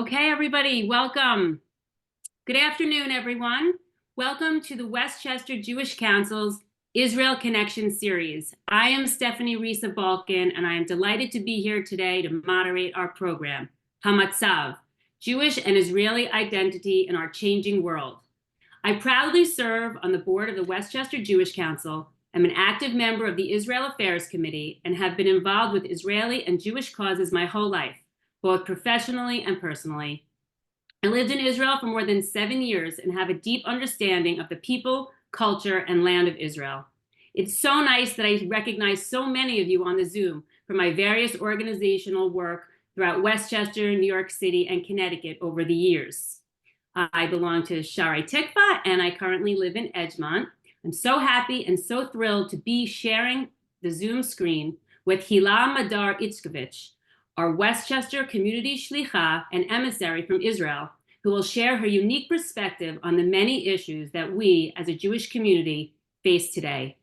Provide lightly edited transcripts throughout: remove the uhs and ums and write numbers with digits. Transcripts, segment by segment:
Okay, everybody, welcome. Good afternoon, everyone. Welcome to the Westchester Jewish Council's Israel Connection series. I am Stephanie Risa Balkin, and I am delighted to be here today to moderate our program, Matzav, Jewish and Israeli Identity in Our Changing World. I proudly serve on the board of the Westchester Jewish Council. I'm an active member of the Israel Affairs Committee and have been involved with Israeli and Jewish causes my whole life, both professionally and personally. I lived in Israel for more than 7 years and have a deep understanding of the people, culture, and land of Israel. It's so nice that I recognize so many of you on the Zoom from my various organizational work throughout Westchester, New York City, and Connecticut over the years. I belong to Sha'arei Tikva, and I currently live in Edgemont. I'm so happy and so thrilled to be sharing the Zoom screen with Hila Madar Itzkovitz, our Westchester community shlicha and emissary from Israel, who will share her unique perspective on the many issues that we as a Jewish community face today.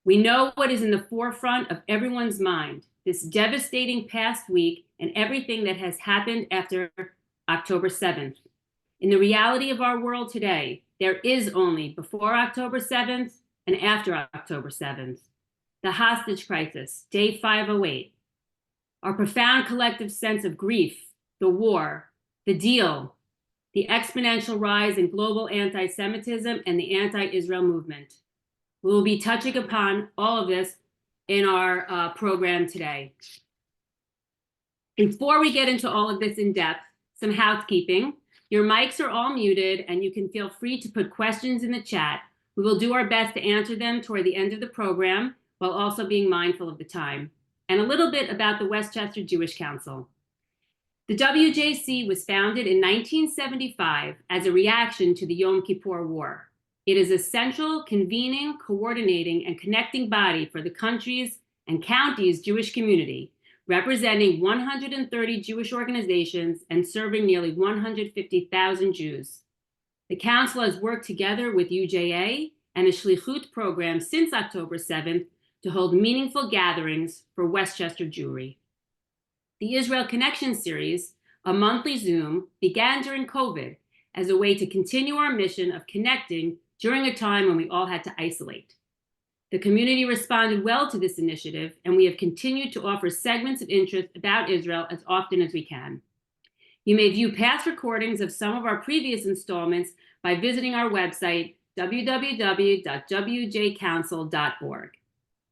We know what is in the forefront of everyone's mind, this devastating past week and everything that has happened after October 7th. In the reality of our world today, there is only before October 7th and after October 7th. The hostage crisis, day 508. Our profound collective sense of grief, the war, the deal, the exponential rise in global anti-Semitism, and the anti-Israel movement. We will be touching upon all of this in our program today. Before we get into all of this in depth, some housekeeping. Your mics are all muted, and you can feel free to put questions in the chat. We will do our best to answer them toward the end of the program, while also being mindful of the time. And a little bit about the Westchester Jewish Council. The WJC was founded in 1975 as a reaction to the Yom Kippur War. It is a central, convening, coordinating, and connecting body for the country's and county's Jewish community, representing 130 Jewish organizations and serving nearly 150,000 Jews. The council has worked together with UJA and the Shlichut program since October 7th to hold meaningful gatherings for Westchester Jewry. The Israel Connection series, a monthly Zoom, began during COVID as a way to continue our mission of connecting during a time when we all had to isolate. The community responded well to this initiative, and we have continued to offer segments of interest about Israel as often as we can. You may view past recordings of some of our previous installments by visiting our website, www.wjcouncil.org.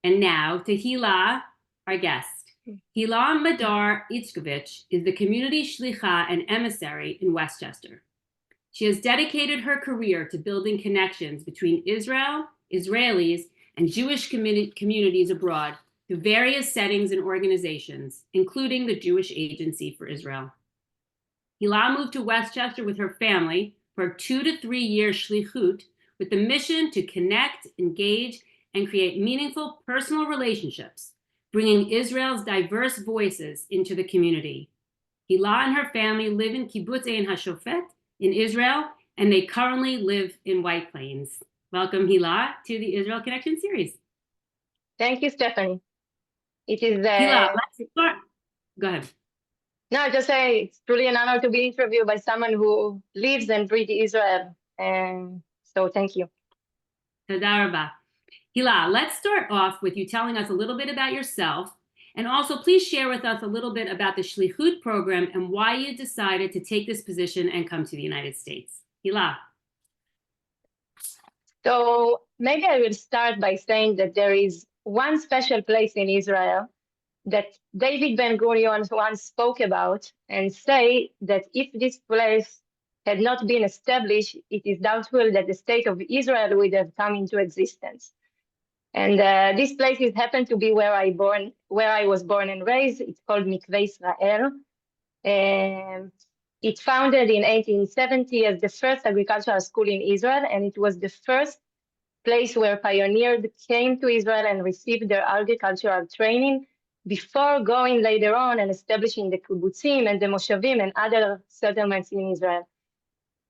And now to Hila, our guest. Hila Madar Itzkovitz is the community shlicha and emissary in Westchester. She has dedicated her career to building connections between Israel, Israelis, and Jewish communities abroad through various settings and organizations, including the Jewish Agency for Israel. Hila moved to Westchester with her family for a 2 to 3 year shlichut with the mission to connect, engage, and create meaningful personal relationships, bringing Israel's diverse voices into the community. Hila and her family live in Kibbutz Ein HaShofet in Israel, and they currently live in White Plains. Welcome, Hila, to the Israel Connection series. Thank you, Stephanie. It is Hila, let's start. Go ahead. No, just say it's truly an honor to be interviewed by someone who lives and breathes Israel. And so thank you. Toda rabah. Hila, let's start off with you telling us a little bit about yourself, and also please share with us a little bit about the Shlichut program and why you decided to take this position and come to the United States. Hila. So maybe I will start by saying that there is one special place in Israel that David Ben-Gurion once spoke about and say that if this place had not been established, it is doubtful that the state of Israel would have come into existence. And this place happened to be where I was born and raised. It's called Mikveh Israel. It founded in 1870 as the first agricultural school in Israel, and it was the first place where pioneers came to Israel and received their agricultural training before going later on and establishing the kibbutzim and the moshavim and other settlements in Israel.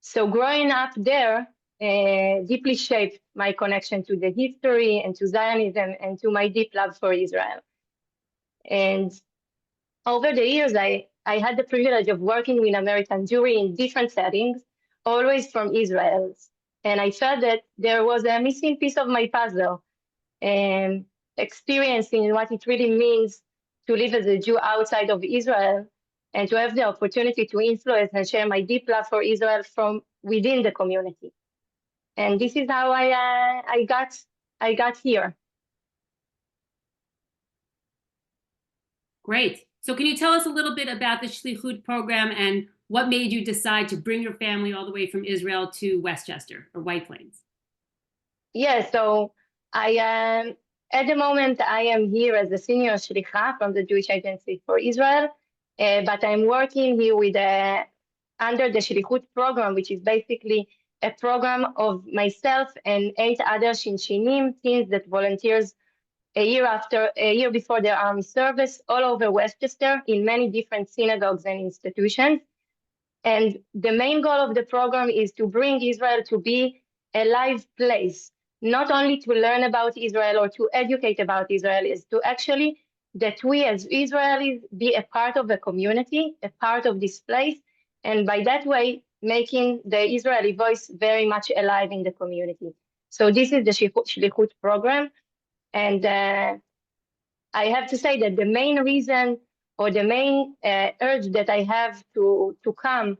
So growing up there deeply shaped my connection to the history and to Zionism and to my deep love for Israel. And over the years, I I had the privilege of working with American Jewry in different settings, always from Israel. And I felt that there was a missing piece of my puzzle, and experiencing what it really means to live as a Jew outside of Israel and to have the opportunity to influence and share my deep love for Israel from within the community. And this is how I got here. Great. So can you tell us a little bit about the Shlichut program and what made you decide to bring your family all the way from Israel to Westchester or White Plains? Yeah, so I am at the moment I am here as a senior shlicha from the Jewish Agency for Israel, but I'm working here with under the Shlichut program, which is basically a program of myself and 8 other Shinshinim, teens that volunteers a year before their army service all over Westchester in many different synagogues and institutions. And the main goal of the program is to bring Israel to be a live place, not only to learn about Israel or to educate about Israel, is to actually that we as Israelis be a part of the community, a part of this place, and by that way, making the Israeli voice very much alive in the community. So this is the Shlichut program. And I have to say that the main reason or the main urge that I have to come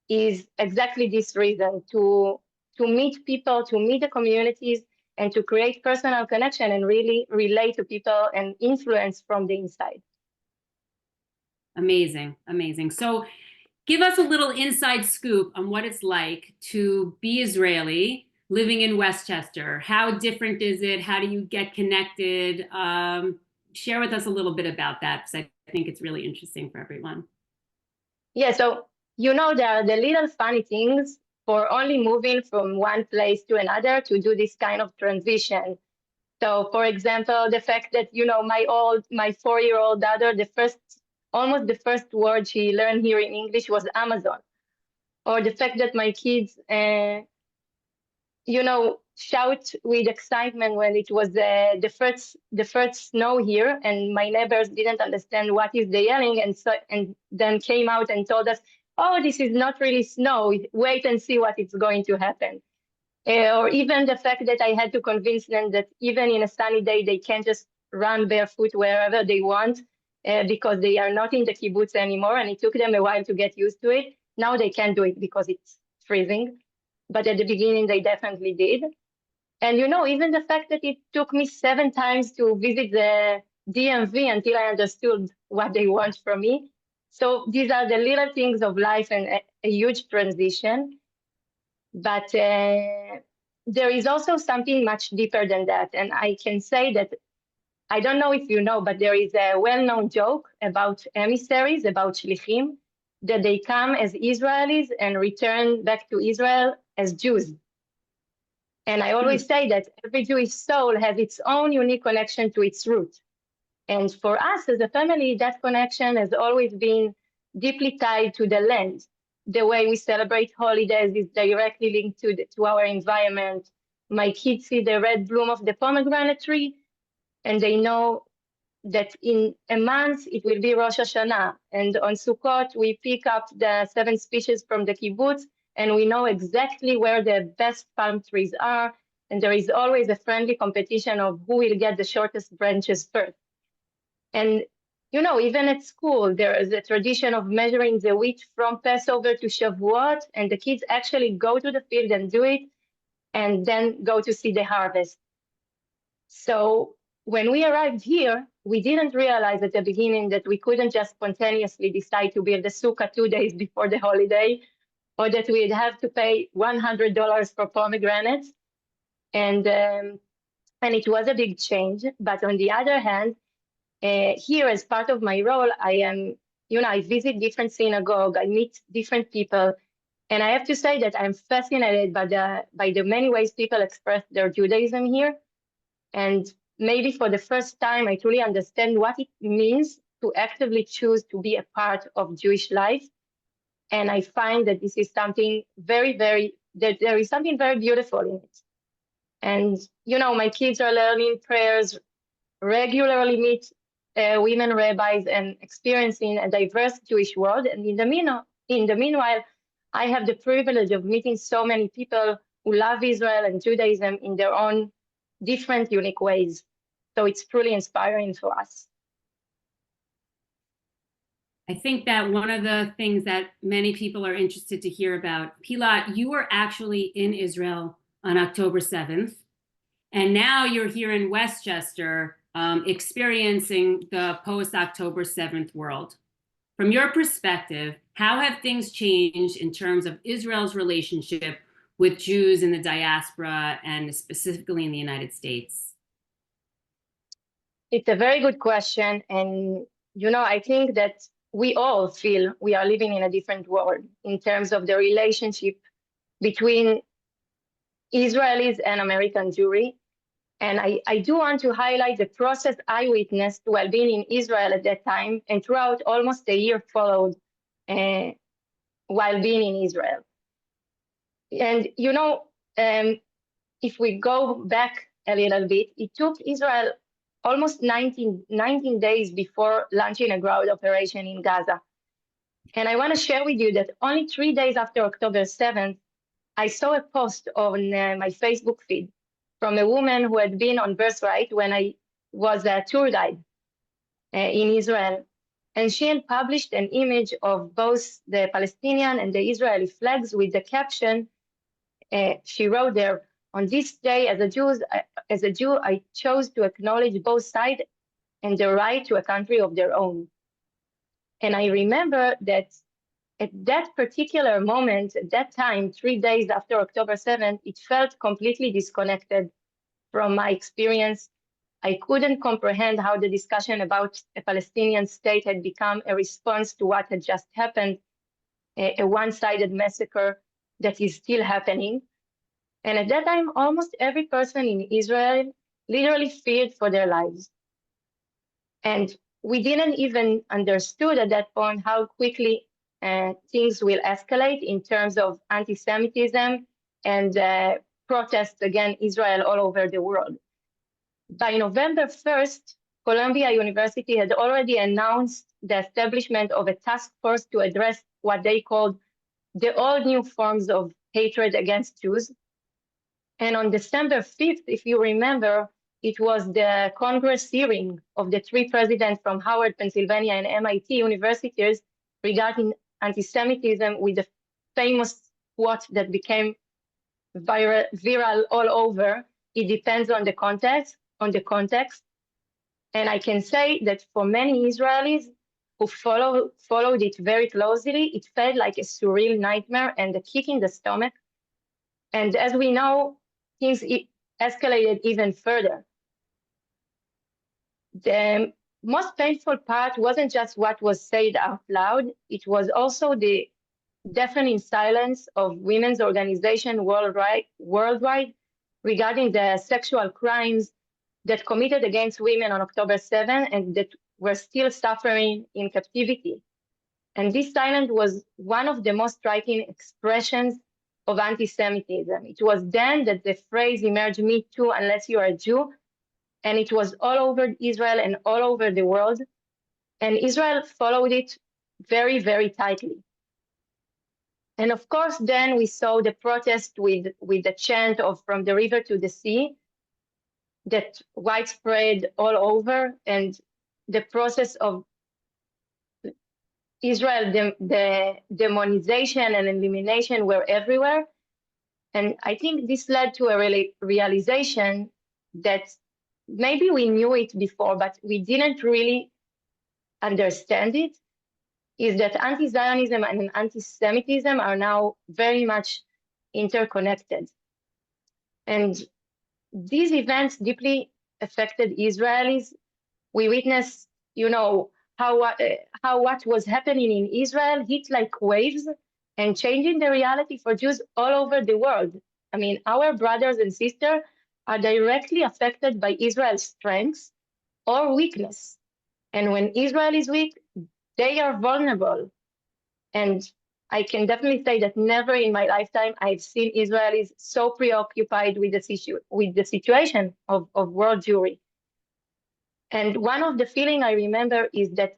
is exactly this reason, to meet people, to meet the communities, and to create personal connection and really relate to people and influence from the inside. Amazing, amazing. So give us a little inside scoop on what it's like to be Israeli living in Westchester. How different is it? How do you get connected? Share with us a little bit about that, because I think it's really interesting for everyone. Yeah, so there are the little funny things for only moving from one place to another to do this kind of transition. So, for example, the fact that my 4-year-old daughter, almost the first word she learned here in English was Amazon, or the fact that my kids, shout with excitement when it was the first snow here, and my neighbors didn't understand what is the yelling, and then came out and told us, "Oh, this is not really snow. Wait and see what is going to happen." Or even the fact that I had to convince them that even in a sunny day they can't just run barefoot wherever they want because they are not in the kibbutz anymore, and it took them a while to get used to it. Now they can't do it because it's freezing, but at the beginning they definitely did. And even the fact that it took me 7 times to visit the DMV until I understood what they want from me. So these are the little things of life and a huge transition. But there is also something much deeper than that. And I can say that, I don't know if you know, but there is a well-known joke about emissaries, about shlichim, that they come as Israelis and return back to Israel as Jews. And I always say that every Jewish soul has its own unique connection to its root. And for us as a family, that connection has always been deeply tied to the land. The way we celebrate holidays is directly linked to our environment. My kids see the red bloom of the pomegranate tree, and they know that in a month it will be Rosh Hashanah. And on Sukkot, we pick up the 7 species from the kibbutz, and we know exactly where the best palm trees are. And there is always a friendly competition of who will get the shortest branches first. And even at school, there is a tradition of measuring the wheat from Passover to Shavuot, and the kids actually go to the field and do it, and then go to see the harvest. So when we arrived here, we didn't realize at the beginning that we couldn't just spontaneously decide to build a sukkah 2 days before the holiday, or that we'd have to pay $100 for pomegranates. And it was a big change. But on the other hand, here, as part of my role, I visit different synagogues, I meet different people, and I have to say that I'm fascinated by the many ways people express their Judaism here. And maybe for the first time, I truly understand what it means to actively choose to be a part of Jewish life. And I find that this is something that there is something very beautiful in it. And, my kids are learning prayers, regularly meet women rabbis and experiencing a diverse Jewish world. And in the meanwhile, I have the privilege of meeting so many people who love Israel and Judaism in their own different, unique ways. So it's truly inspiring for us. I think that one of the things that many people are interested to hear about, Hila, you were actually in Israel on October 7th, and now you're here in Westchester experiencing the post-October 7th world. From your perspective, how have things changed in terms of Israel's relationship with Jews in the diaspora and specifically in the United States? It's a very good question. And, I think that we all feel we are living in a different world in terms of the relationship between Israelis and American Jewry. And I do want to highlight the process I witnessed while being in Israel at that time and throughout almost a year followed while being in Israel. And, if we go back a little bit, it took Israel almost 19 days before launching a ground operation in Gaza. And I want to share with you that only 3 days after October 7th, I saw a post on my Facebook feed from a woman who had been on Birthright when I was a tour guide in Israel. And she had published an image of both the Palestinian and the Israeli flags with the caption, she wrote there, "On this day, as a Jew, I chose to acknowledge both sides and the right to a country of their own." And I remember that at that particular moment, at that time, 3 days after October 7th, it felt completely disconnected from my experience. I couldn't comprehend how the discussion about a Palestinian state had become a response to what had just happened, a one-sided massacre that is still happening. And at that time, almost every person in Israel literally feared for their lives. And we didn't even understood at that point how quickly things will escalate in terms of anti-Semitism and protests against Israel all over the world. By November 1st, Columbia University had already announced the establishment of a task force to address what they called the all new forms of hatred against Jews. And on December 5th, if you remember, it was the Congress hearing of the 3 presidents from Howard, Pennsylvania, and MIT universities regarding anti-Semitism, with the famous quote that became viral all over. It depends on the context. And I can say that for many Israelis who followed it very closely, it felt like a surreal nightmare and a kick in the stomach. And as we know, things escalated even further. The most painful part wasn't just what was said out loud, it was also the deafening silence of women's organizations worldwide regarding the sexual crimes that committed against women on October 7th and that were still suffering in captivity. And this silence was one of the most striking expressions of anti-Semitism. It was then that the phrase emerged, "Me too, unless you are a Jew," and it was all over Israel and all over the world. And Israel followed it very, very tightly. And of course, then we saw the protest with the chant of "From the river to the sea," that widespread all over, and the process of Israel, the demonization and elimination were everywhere. And I think this led to a realization that maybe we knew it before, but we didn't really understand it, is that anti-Zionism and anti-Semitism are now very much interconnected. And these events deeply affected Israelis. We witnessed, how what was happening in Israel hit like waves and changing the reality for Jews all over the world. I mean, our brothers and sisters are directly affected by Israel's strengths or weakness. And when Israel is weak, they are vulnerable. And I can definitely say that never in my lifetime I've seen Israelis so preoccupied with the situation of world Jewry. And one of the feeling I remember is that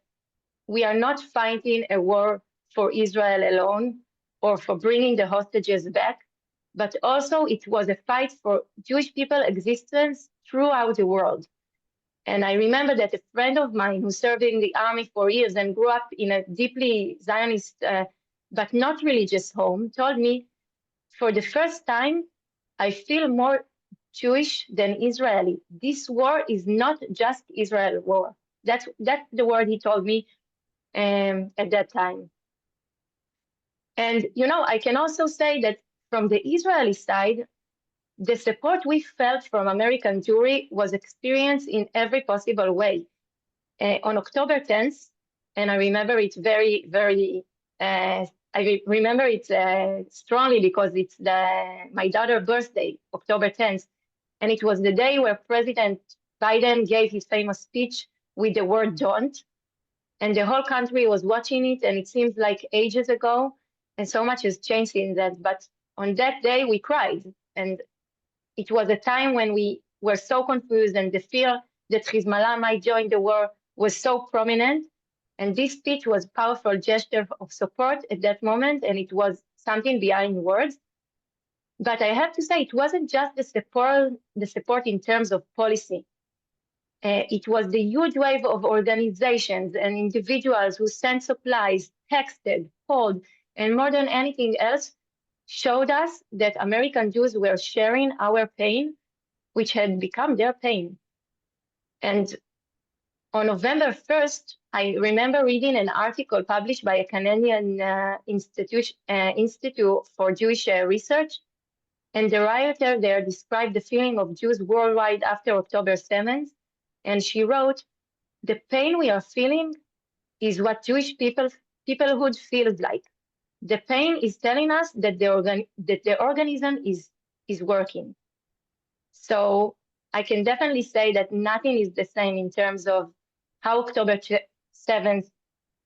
we are not fighting a war for Israel alone or for bringing the hostages back, but also it was a fight for Jewish people existence throughout the world. And I remember that a friend of mine who served in the army for years and grew up in a deeply Zionist, but not religious home, told me, for the first time, I feel more Jewish than Israeli. This war is not just Israel war. That's the word he told me at that time. And, I can also say that from the Israeli side, the support we felt from American Jewry was experienced in every possible way. On October 10th, and I remember it very, very, I remember it strongly because it's my daughter's birthday, October 10th, and it was the day where President Biden gave his famous speech with the word "don't," and the whole country was watching it, and it seems like ages ago, and so much has changed in that. But on that day, we cried, and it was a time when we were so confused, and the fear that Hezbollah might join the war was so prominent. And this speech was a powerful gesture of support at that moment, and it was something behind words. But I have to say, it wasn't just the support in terms of policy. It was the huge wave of organizations and individuals who sent supplies, texted, called, and more than anything else, showed us that American Jews were sharing our pain, which had become their pain. And on November 1st, I remember reading an article published by a Canadian Institute for Jewish Research. And the writer there described the feeling of Jews worldwide after October 7th. And she wrote, "The pain we are feeling is what Jewish peoplehood feels like. The pain is telling us that the organism is working." So I can definitely say that nothing is the same in terms of how October 7th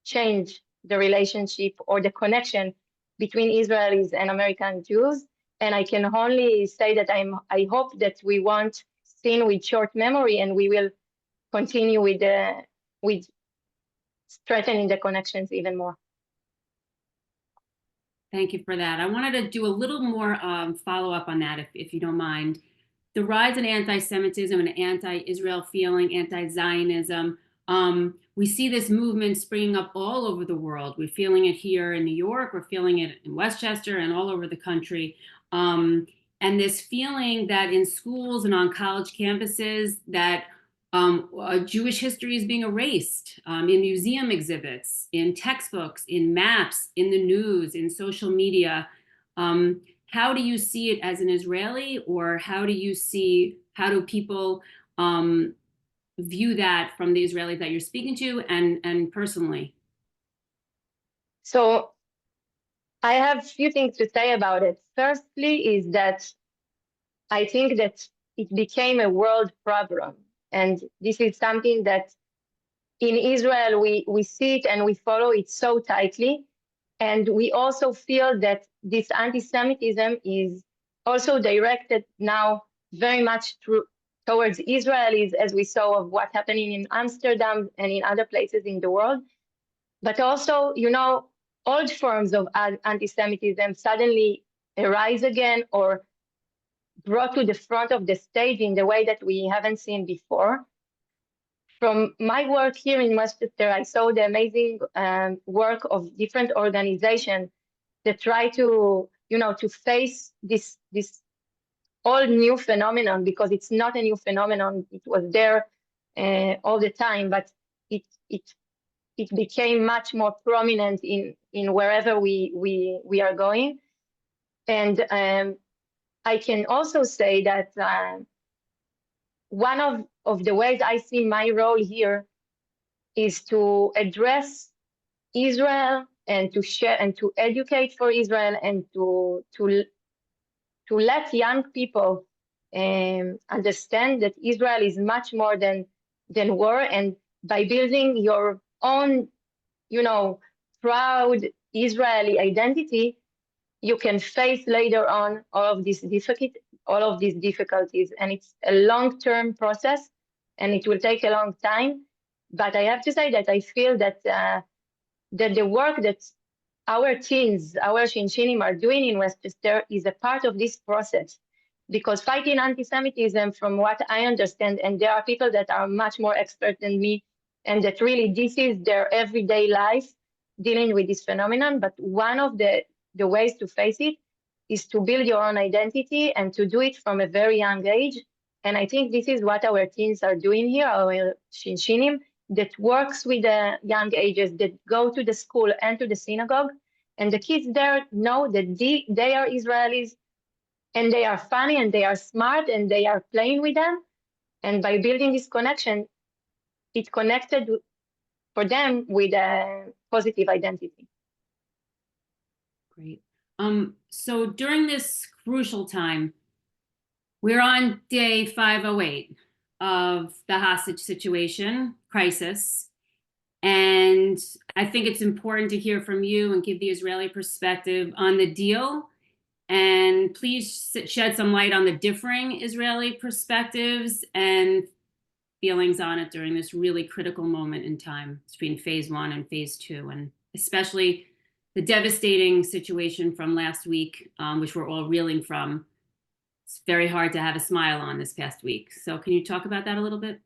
changed the relationship or the connection between Israelis and American Jews. And I can only say that I hope that we won't sin with short memory, and we will continue with strengthening the connections even more. Thank you for that. I wanted to do a little more follow-up on that, if you don't mind. The rise in anti-Semitism and anti-Israel feeling, anti-Zionism, we see this movement springing up all over the world. We're feeling it here in New York, we're feeling it in Westchester and all over the country. And this feeling that in schools and on college campuses that Jewish history is being erased in museum exhibits, in textbooks, in maps, in the news, in social media. How do you see it as an Israeli, or how do people view that from the Israelis that you're speaking to and personally? So I have a few things to say about it. Firstly is that I think that it became a world problem. And this is something that in Israel, we see it and we follow it so tightly. And we also feel that this anti-Semitism is also directed now very much towards Israelis, as we saw of what's happening in Amsterdam and in other places in the world. But also, old forms of anti-Semitism suddenly arise again or brought to the front of the stage in the way that we haven't seen before. From my work here in Westchester, I saw the amazing work of different organizations that try to face this all new phenomenon, because it's not a new phenomenon. It was there all the time, but it became much more prominent in wherever we are going. And I can also say that one of the ways I see my role here is to address Israel and to share and to educate for Israel and to let young people understand that Israel is much more than war, and by building your own, proud Israeli identity, you can face later on all of these difficulties, and it's a long-term process. and it will take a long time. But I have to say that I feel that that the work that our teens, our Shinshinim are doing in Westchester is a part of this process. Because fighting anti-Semitism, from what I understand, and there are people that are much more expert than me, and that really this is their everyday life dealing with this phenomenon. But one of the ways to face it is to build your own identity and to do it from a very young age. And I think this is what our teens are doing here, our Shinshinim, that works with the young ages, that go to the school and to the synagogue. And the kids there know that they are Israelis, and they are funny, and they are smart, and they are playing with them. And by building this connection, it connected for them with a positive identity. Great. So during this crucial time, we're on day 508 of the hostage situation crisis. And I think it's important to hear from you and give the Israeli perspective on the deal. And please shed some light on the differing Israeli perspectives and feelings on it during this really critical moment in time between phase 1 and phase 2, and especially the devastating situation from last week, which we're all reeling from. It's very hard to have a smile on this past week. So can you talk about that a little bit?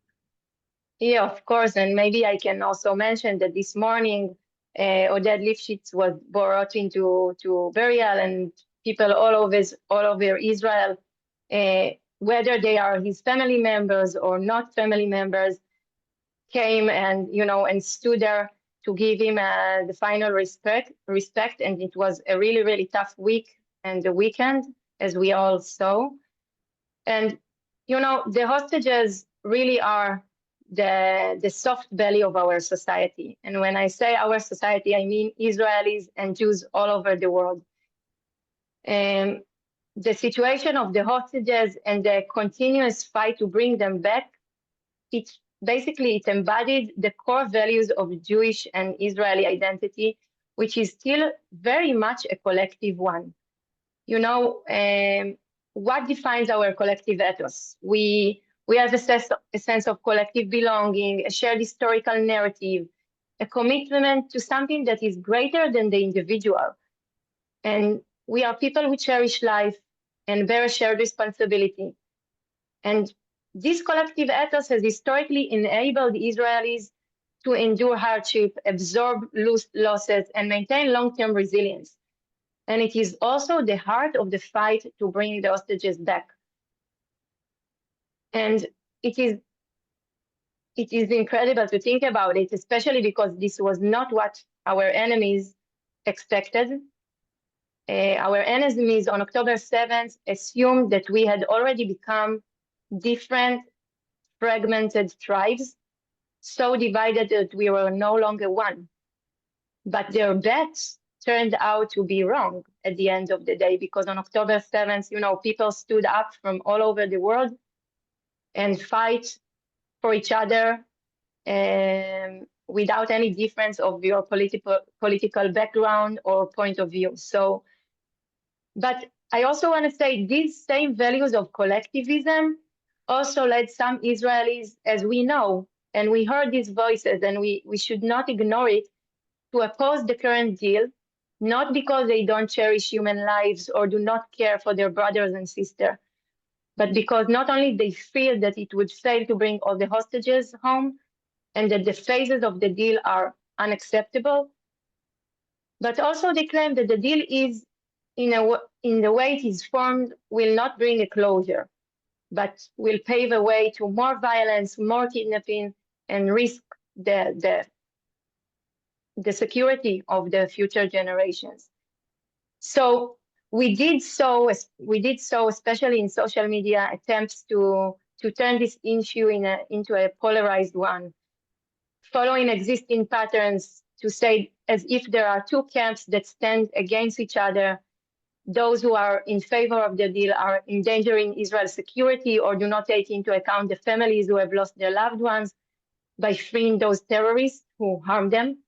Yeah, of course. And maybe I can also mention that this morning, Oded Lifshitz was brought into burial, and people all over Israel, whether they are his family members or not family members, came and and stood there to give him the final respect. And it was a really, really tough week and the weekend, as we all saw. And the hostages really are the soft belly of our society. And when I say our society, I mean Israelis and Jews all over the world. And the situation of the hostages and the continuous fight to bring them back, it embodied the core values of Jewish and Israeli identity, which is still very much a collective one. What defines our collective ethos? We have a sense of collective belonging, a shared historical narrative, a commitment to something that is greater than the individual. And we are people who cherish life and bear a shared responsibility. And this collective ethos has historically enabled Israelis to endure hardship, absorb losses, and maintain long-term resilience. And it is also the heart of the fight to bring the hostages back. And it is incredible to think about it, especially because this was not what our enemies expected. Our enemies on October 7th assumed that we had already become different, fragmented tribes, so divided that we were no longer one. But their bets turned out to be wrong at the end of the day, because on October 7th, people stood up from all over the world and fight for each other without any difference of your political background or point of view. So, but I also want to say these same values of collectivism also led some Israelis, as we know, and we heard these voices, and we should not ignore it, to oppose the current deal, not because they don't cherish human lives or do not care for their brothers and sisters, but because not only they fear that it would fail to bring all the hostages home and that the phases of the deal are unacceptable, but also they claim that the deal is, in the way it is formed, will not bring a closure, but will pave a way to more violence, more kidnapping, and risk the security of the future generations. So we did so, especially in social media, attempts to turn this issue into a polarized one, following existing patterns to say as if there are two camps that stand against each other. Those who are in favor of the deal are endangering Israel's security or do not take into account the families who have lost their loved ones by freeing those terrorists who harmed them.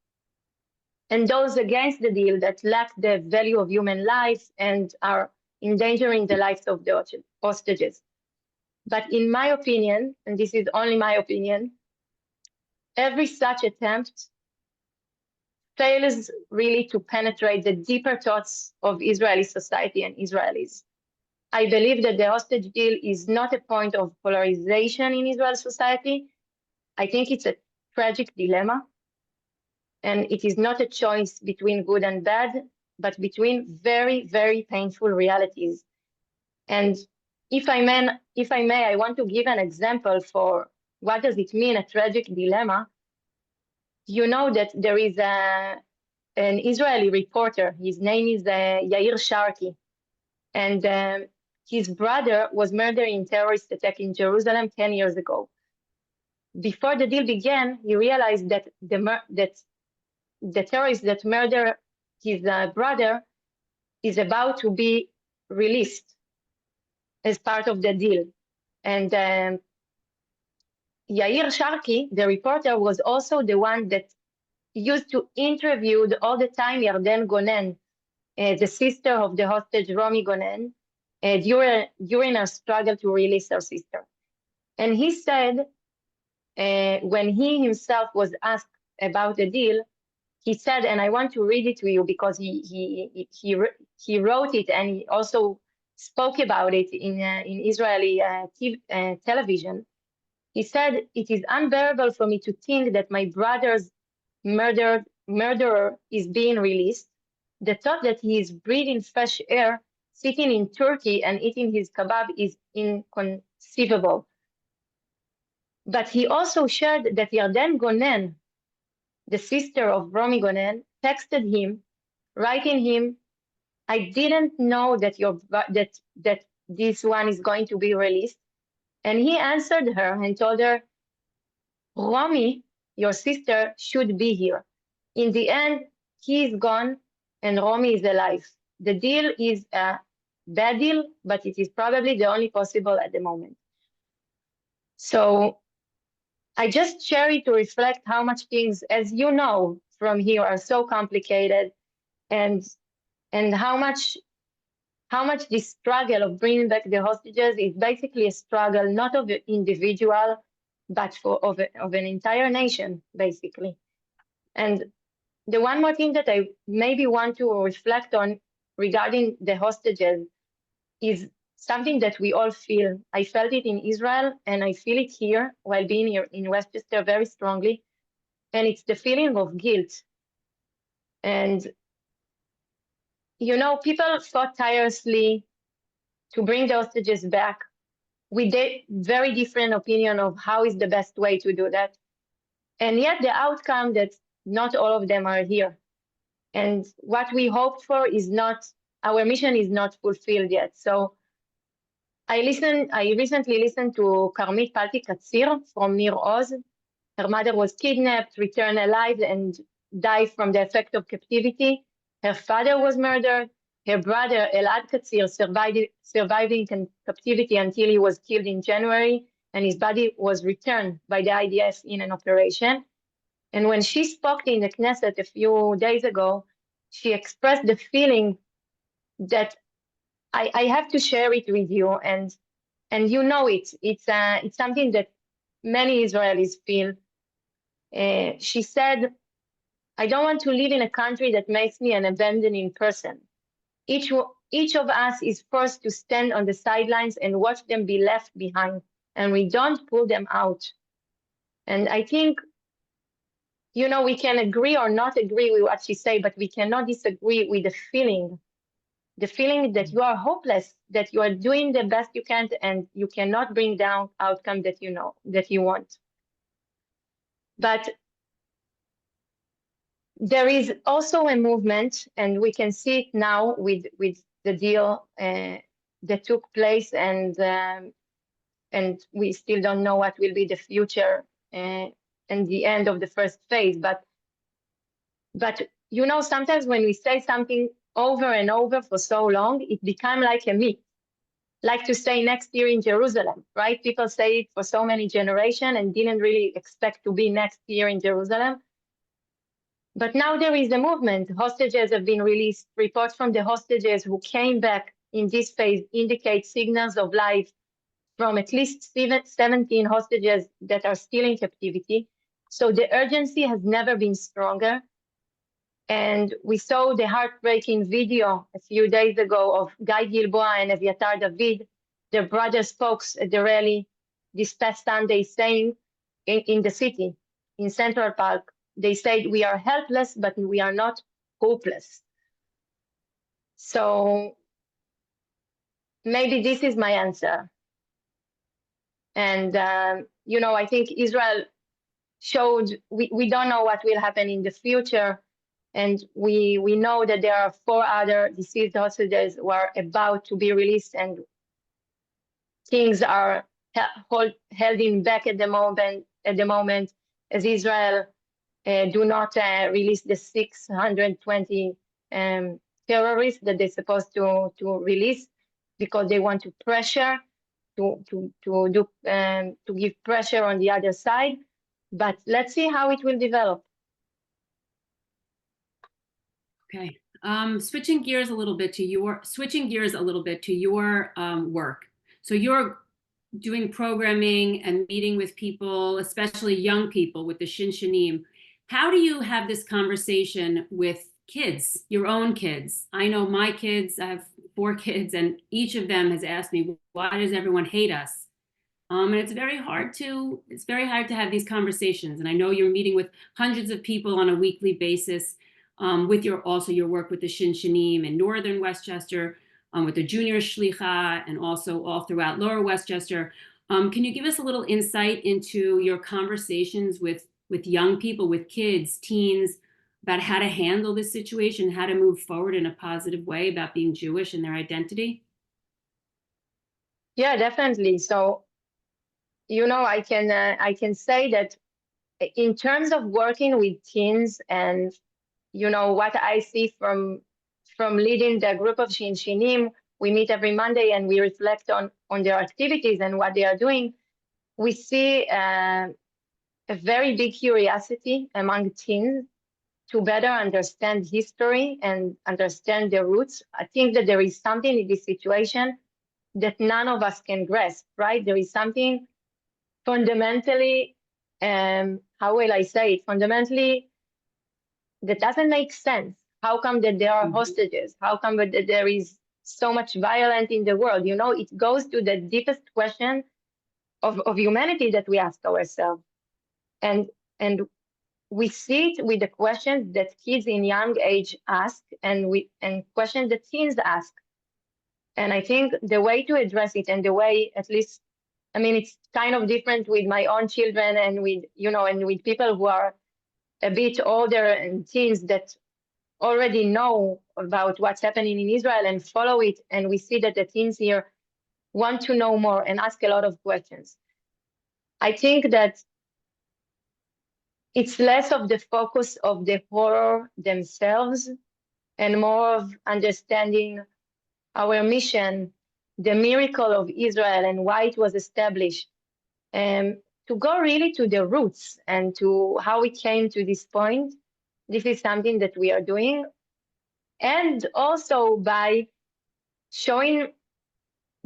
And those against the deal that lack the value of human life and are endangering the lives of the hostages. But in my opinion, and this is only my opinion, every such attempt fails really to penetrate the deeper thoughts of Israeli society and Israelis. I believe that the hostage deal is not a point of polarization in Israel society. I think it's a tragic dilemma, and it is not a choice between good and bad, but between very, very painful realities. And if I may, I want to give an example for what does it mean, a tragic dilemma. You know that there is an Israeli reporter. His name is Yair Sharki, and his brother was murdered in terrorist attack in Jerusalem 10 years ago. Before the deal began, he realized that the terrorist that murdered his brother is about to be released as part of the deal. And Yair Sharki, the reporter, was also the one that used to interview all the time Yarden Gonen, the sister of the hostage Romi Gonen, during her struggle to release her sister. And he said, when he himself was asked about the deal, he said, and I want to read it to you because he wrote it and he also spoke about it in Israeli television. He said, "It is unbearable for me to think that my brother's murderer is being released. The thought that he is breathing fresh air, sitting in Turkey and eating his kebab is inconceivable." But he also shared that Yarden Gonen, the sister of Romi Gonen, texted him, writing him, "I didn't know that that this one is going to be released." And he answered her and told her, "Romi, your sister, should be here. In the end, he is gone and Romi is alive. The deal is a bad deal, but it is probably the only possible at the moment." So I just share it to reflect how much things, as you know from here, are so complicated, and how much this struggle of bringing back the hostages is basically a struggle not of an individual, but of an entire nation, basically. And the one more thing that I maybe want to reflect on regarding the hostages is something that we all feel. I felt it in Israel, and I feel it here while being here in Westchester very strongly. And it's the feeling of guilt. And, you know, people fought tirelessly to bring the hostages back with a very different opinion of how is the best way to do that. And yet the outcome that not all of them are here. And what we hoped for is not, our mission is not fulfilled yet. So I recently listened to Karmit Palti-Katsir from Nir Oz. Her mother was kidnapped, returned alive, and died from the effect of captivity. Her father was murdered. Her brother, Elad Katsir, survived in captivity until he was killed in January, and his body was returned by the IDF in an operation. And when she spoke in the Knesset a few days ago, she expressed the feeling that I have to share it with you, and you know it. It's something that many Israelis feel. She said, "I don't want to live in a country that makes me an abandoning person. Each of us is forced to stand on the sidelines and watch them be left behind, and we don't pull them out." And I think, you know, we can agree or not agree with what she said, but we cannot disagree with the feeling that you are hopeless, that you are doing the best you can, and you cannot bring down outcome that you know, that you want. But there is also a movement, and we can see it now with the deal that took place, and we still don't know what will be the future and the end of the first phase. But you know, sometimes when we say something over and over for so long, it becomes like a myth. Like to say next year in Jerusalem, right? People say it for so many generations and didn't really expect to be next year in Jerusalem. But now there is a movement. Hostages have been released. Reports from the hostages who came back in this phase indicate signals of life. from at least 17 hostages that are still in captivity. So the urgency has never been stronger. And we saw the heartbreaking video a few days ago of Guy Gilboa and Eviatar David, their brothers' folks at the rally this past Sunday, saying in the city, in Central Park, they said, "We are helpless, but we are not hopeless." So maybe this is my answer. And, I think Israel showed we don't know what will happen in the future. And we know that there are 4 other deceased hostages who are about to be released, and things are held in back at the moment, as Israel do not release the 620 terrorists that they're supposed to release, because they want to pressure to give pressure on the other side. But let's see how it will develop. Okay. Switching gears a little bit to your work. So you're doing programming and meeting with people, especially young people with the Shinshanim. How do you have this conversation with kids, your own kids? I know my kids, I have 4 kids, and each of them has asked me, why does everyone hate us? And it's very hard to have these conversations. And I know you're meeting with hundreds of people on a weekly basis, with your work with the Shinshanim in Northern Westchester, with the Junior Shlicha, and also all throughout Lower Westchester. Can you give us a little insight into your conversations with young people, with kids, teens, about how to handle this situation, how to move forward in a positive way about being Jewish and their identity? Yeah, definitely. So, I can say that in terms of working with teens, and what I see from leading the group of Shinshinim, we meet every Monday and we reflect on their activities and what they are doing. We see a very big curiosity among teens to better understand history and understand their roots. I think that there is something in this situation that none of us can grasp, right? There is something fundamentally, how will I say it, fundamentally that doesn't make sense. How come that there are hostages? How come that there is so much violence in the world? It goes to the deepest question of humanity that we ask ourselves. And we see it with the questions that kids in young age ask, and questions that teens ask. And I think the way to address it, and the way, at least, it's kind of different with my own children and with people who are a bit older and teens that already know about what's happening in Israel and follow it. And we see that the teens here want to know more and ask a lot of questions. I think that it's less of the focus of the horror themselves and more of understanding our mission, the miracle of Israel and why it was established, to go really to the roots and to how we came to this point. This is something that we are doing. And also by showing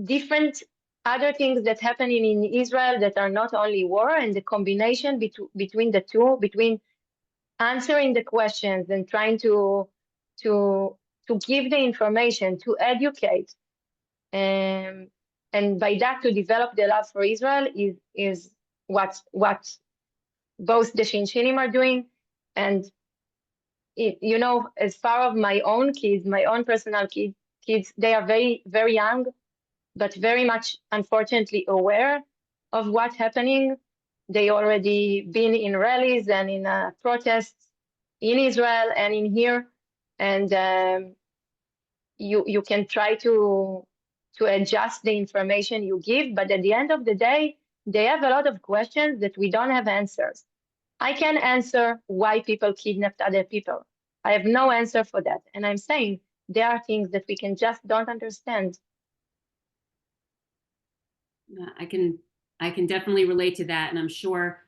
different other things that happening in Israel that are not only war, and the combination between the two, between answering the questions and trying to give the information, to educate, and by that to develop the love for Israel is what both the Shinshinim are doing. And as far as my own kids, my own personal kids, they are very, very young, but very much, unfortunately, aware of what's happening. They already been in rallies and in protests in Israel and in here. And you can try to adjust the information you give, but at the end of the day, they have a lot of questions that we don't have answers. I can answer why people kidnapped other people. I have no answer for that. And I'm saying there are things that we just don't understand. I can definitely relate to that. And I'm sure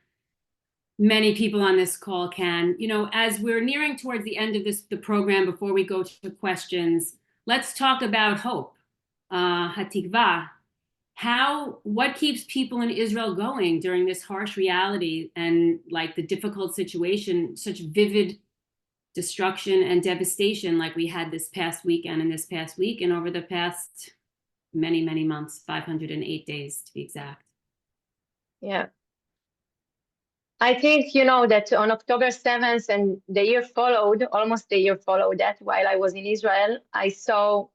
many people on this call can. As we're nearing towards the end of the program, before we go to questions, let's talk about hope, hatikva. what keeps people in Israel going during this harsh reality and like the difficult situation, such vivid destruction and devastation like we had this past weekend and this past week and over the past many, many months, 508 days to be exact. Yeah. I think, you know, that on October 7th and the year followed, almost the year followed that, while I was in Israel, I saw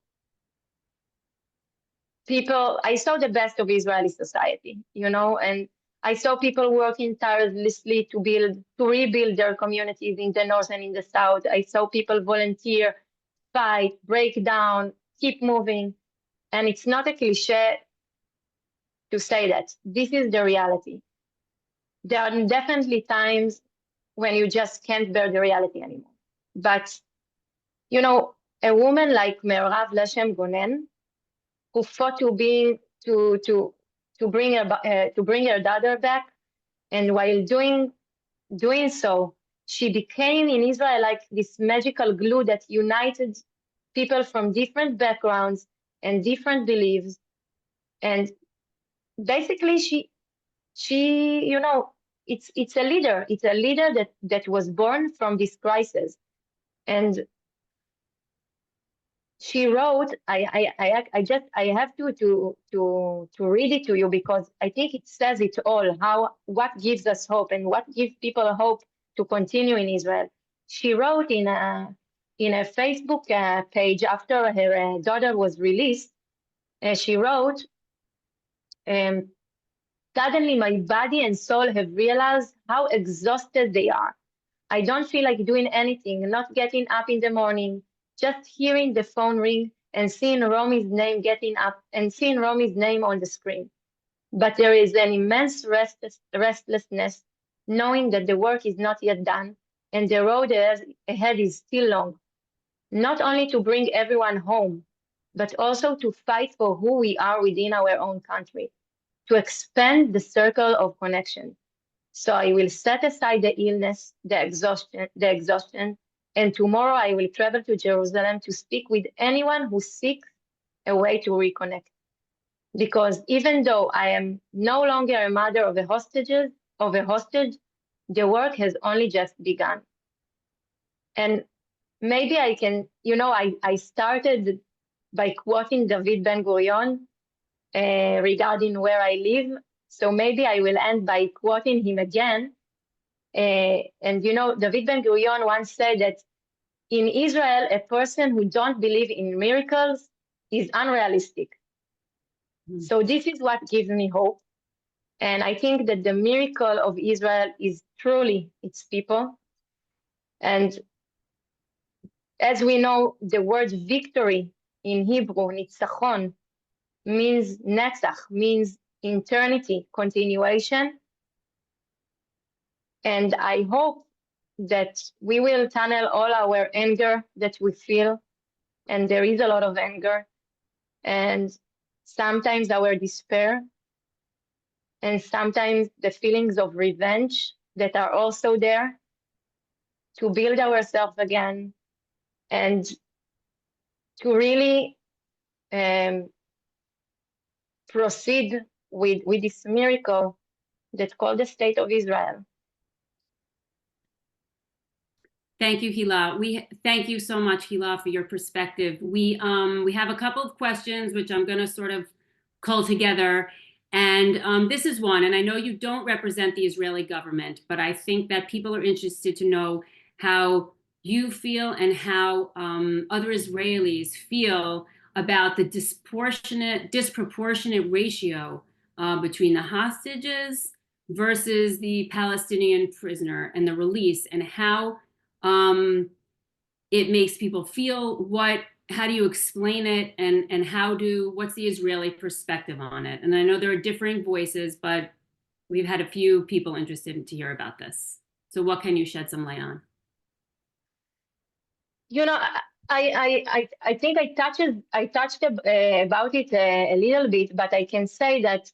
the best of Israeli society, you know, and I saw people working tirelessly to rebuild their communities in the north and in the south. I saw people volunteer, fight, break down, keep moving. And it's not a cliche to say that. This is the reality. There are definitely times when you just can't bear the reality anymore. But, you know, a woman like Meirav Leshem Gonen, who fought to bring her daughter back, and while doing so, she became in Israel like this magical glue that united people from different backgrounds and different beliefs. And basically, she you know, it's a leader. It's a leader that was born from this crisis. And she wrote, I have to read it to you because I think it says it all, what gives us hope and what gives people hope to continue in Israel. She wrote in a Facebook page after her daughter was released, she wrote, suddenly my body and soul have realized how exhausted they are. I don't feel like doing anything, not getting up in the morning, just hearing the phone ring and seeing Romi's name on the screen. But there is an immense restlessness, knowing that the work is not yet done and the road ahead is still long. Not only to bring everyone home, but also to fight for who we are within our own country, to expand the circle of connection. So I will set aside the illness, the exhaustion, and tomorrow I will travel to Jerusalem to speak with anyone who seeks a way to reconnect. Because even though I am no longer a mother of a hostage, the work has only just begun. And maybe I can, you know, I started by quoting David Ben-Gurion regarding where I live. So maybe I will end by quoting him again. And you know, David Ben-Gurion once said that in Israel, a person who don't believe in miracles is unrealistic. Mm. So this is what gives me hope. And I think that the miracle of Israel is truly its people. And as we know, the word victory in Hebrew, nitzachon, means netzach, means eternity, continuation. And I hope that we will tunnel all our anger that we feel, and there is a lot of anger, and sometimes our despair, and sometimes the feelings of revenge that are also there, to build ourselves again and to really proceed with this miracle that's called the State of Israel. Thank you, Hila. Thank you so much, Hila, for your perspective. We have a couple of questions which I'm going to sort of cull together, and this is one. And I know you don't represent the Israeli government, but I think that people are interested to know how you feel and how other Israelis feel about the disproportionate ratio between the hostages versus the Palestinian prisoner and the release, and how it makes people feel. How do you explain it, and what's the Israeli perspective on it? And I know there are differing voices, but we've had a few people interested to hear about this. So what can you shed some light on? You know, I think I touched about it a little bit, but I can say that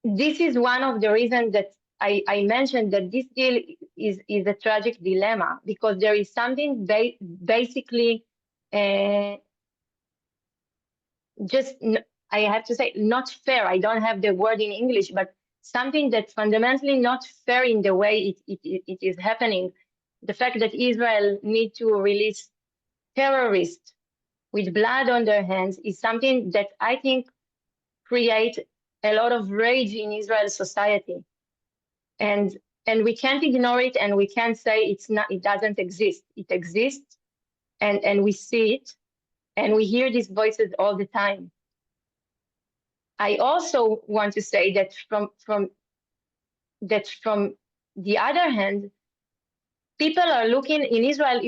this is one of the reasons that I mentioned that this deal is a tragic dilemma, because there is something basically just I have to say, not fair. I don't have the word in English, but something that's fundamentally not fair in the way it is happening. The fact that Israel need to release terrorists with blood on their hands is something that I think create a lot of rage in Israel society. And we can't ignore it, and we can't say it doesn't exist. It exists, and we see it, and we hear these voices all the time. I also want to say that from the other hand, people are looking in Israel,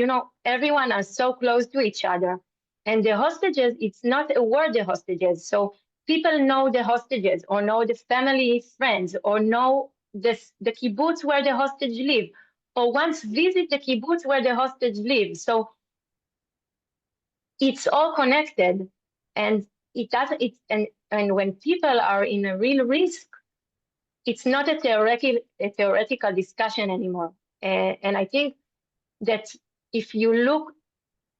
everyone are so close to each other. And the hostages, it's not a word, the hostages. So people know the hostages, or know the family friends, or know the kibbutz where the hostage live, or once visit the kibbutz where the hostage live. So it's all connected, and it doesn't. And when people are in a real risk, it's not a theoretical discussion anymore. And I think that if you look,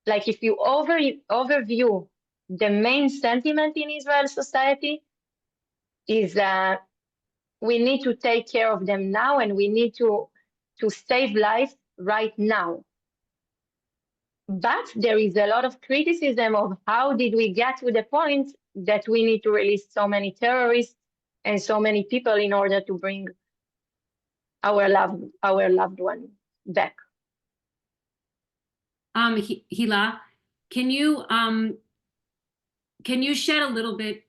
like if you overview the main sentiment in Israel society is we need to take care of them now, and we need to save life right now. But there is a lot of criticism of how did we get to the point that we need to release so many terrorists and so many people in order to bring our loved one back. Hila, can you shed a little bit?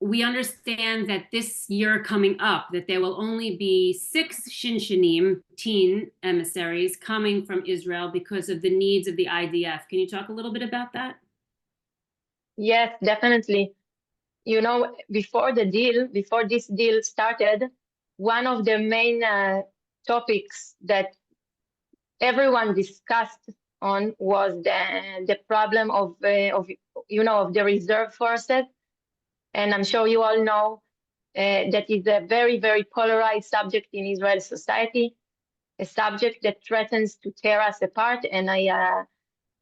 We understand that this year coming up, that there will only be 6 Shinshanim, teen emissaries, coming from Israel because of the needs of the IDF. Can you talk a little bit about that? Yes, definitely. Before this deal started, one of the main topics that everyone discussed on was the problem of the reserve forces. And I'm sure you all know that is a very, very polarized subject in Israeli society, a subject that threatens to tear us apart. And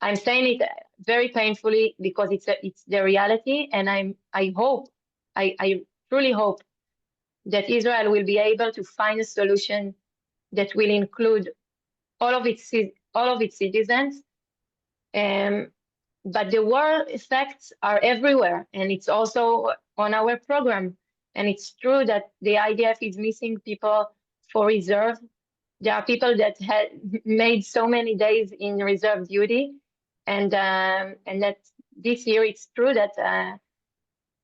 I'm saying it very painfully because it's the reality. And I truly hope that Israel will be able to find a solution that will include all of its citizens. But the war effects are everywhere, and it's also on our program. And it's true that the IDF is missing people for reserve. There are people that had made so many days in reserve duty, and that this year it's true that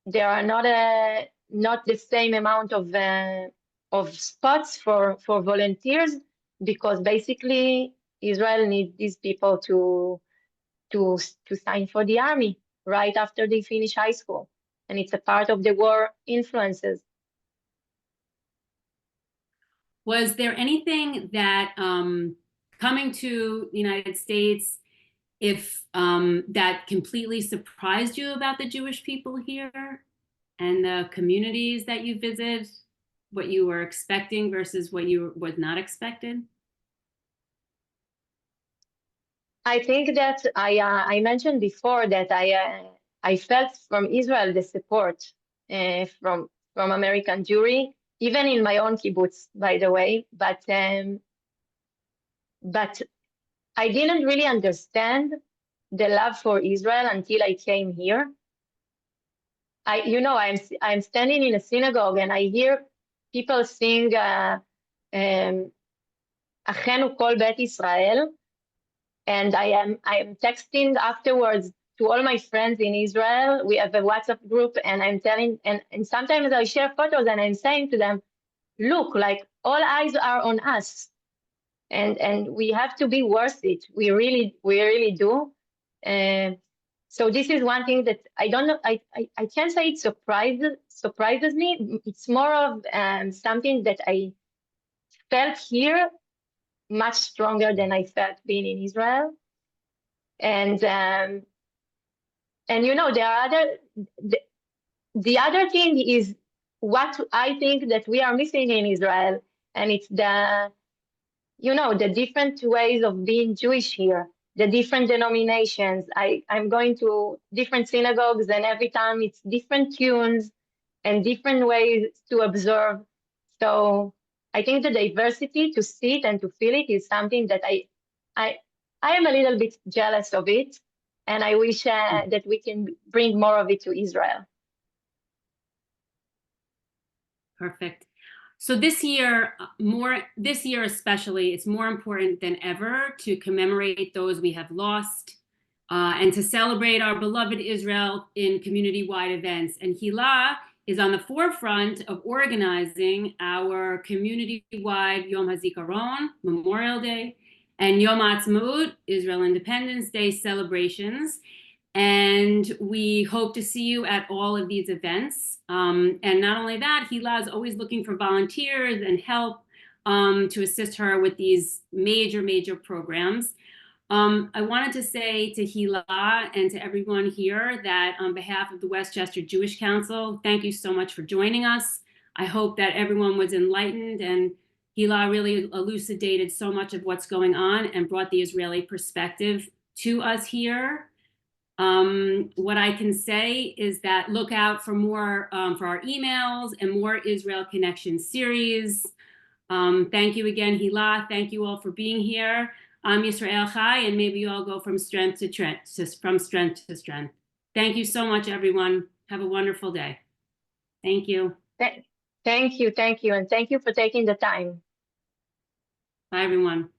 there are not the same amount of spots for volunteers, because basically Israel needs these people to sign for the army right after they finish high school. And it's a part of the war influences. Was there anything that coming to the United States, if that completely surprised you about the Jewish people here and the communities that you visit, what you were expecting versus what you was not expected? I think that I mentioned before that I felt from Israel the support from American Jewry, even in my own kibbutz, by the way. But I didn't really understand the love for Israel until I came here. I'm standing in a synagogue and I hear people sing "Achenu Kol Bet Israel." And I am texting afterwards to all my friends in Israel. We have a WhatsApp group, and I'm telling, and sometimes I share photos and I'm saying to them, look, like all eyes are on us. And we have to be worth it. We really do. So this is one thing that I don't know, I can't say it surprises me. It's more of something that I felt here much stronger than I felt being in Israel. And there are the other thing is what I think that we are missing in Israel, and it's the different ways of being Jewish here. the different denominations. I'm going to different synagogues, and every time it's different tunes and different ways to observe. So I think the diversity, to see it and to feel it, is something that I am a little bit jealous of it, and I wish that we can bring more of it to Israel. Perfect. So this year especially, it's more important than ever to commemorate those we have lost, and to celebrate our beloved Israel in community-wide events. And Hila is on the forefront of organizing our community-wide Yom HaZikaron, Memorial Day, and Yom HaAtzmaut, Israel Independence Day celebrations. And we hope to see you at all of these events. And not only that, Hila is always looking for volunteers and help to assist her with these major programs. I wanted to say to Hila and to everyone here that on behalf of the Westchester Jewish Council, thank you so much for joining us. I hope that everyone was enlightened, and Hila really elucidated so much of what's going on and brought the Israeli perspective to us here. What I can say is that look out for more for our emails and more Israel Connection series. Thank you again, Hila. Thank you all for being here. I'm Yisrael Chai, and maybe you all go from strength to strength. Thank you so much, everyone. Have a wonderful day. Thank you. Thank you, and thank you for taking the time. Bye, everyone.